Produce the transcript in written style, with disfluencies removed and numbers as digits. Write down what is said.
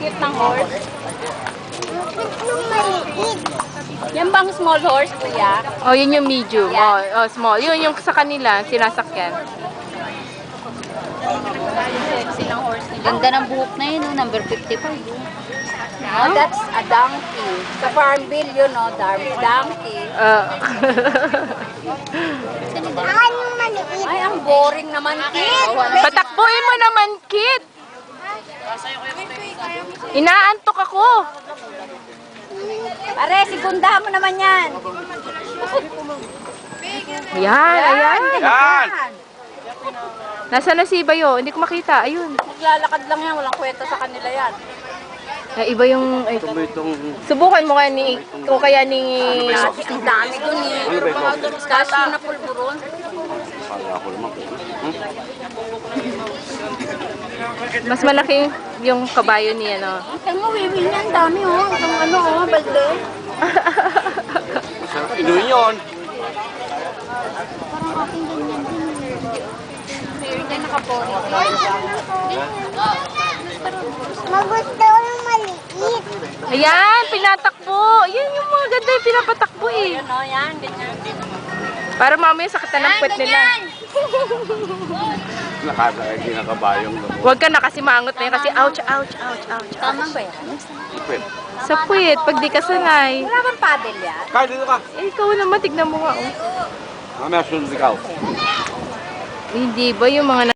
cute ng horse. Yan bang small horse, kuya? Oh, yun yung medium. Oh, small. Yun yung sa kanila, sinasakyan. Sexy ng horse nila. Ganda ng buhok na yun, number 55. Oh, that's a donkey. Sa farm bill, you know, donkey. Ay, ang boring naman, kid. Patakbuhin mo naman, kid. Inaantok ako. Pare, sigundahan mo naman yan. Ayan, ayan. Yan! Nasaan na si Bayo? Hindi ko makita. Ayun. Maglalakad lang yan, walang kwenta sa kanila yan. Ay, iba yung... Ay, Ito ba itong... subukan mo kaya ni... O kaya ni... Ate, ang dami dun eh. Ano ba ito? Cashew na pulburon. Para ako naman po. Mas malaki yung kabayo ni ano. Ang mo, wiwin niya, ang dami oh. Ang ano oh, balde. Masarap inuin yun. Meron dyan nakapori. Magusto ng maliit. Ayan, pinatakbo. Yan yung mga ganda yung pinapatakbo eh. Yan oh, yan, ganyan. Para mamaya sakitan ng puwet nila. Nakakaigi na kabayong labo. Huwag ka na kasi mangot na yun kasi ouch, ouch, ouch, ouch. Tama ba yan? Ipit. Sa puwet, pag di ka sanay. Wala bang paddle yan? Kaya dito ka. Eh, ikaw naman, tignan mo nga oh. Mamaya sunod ikaw. Hindi ba yung mga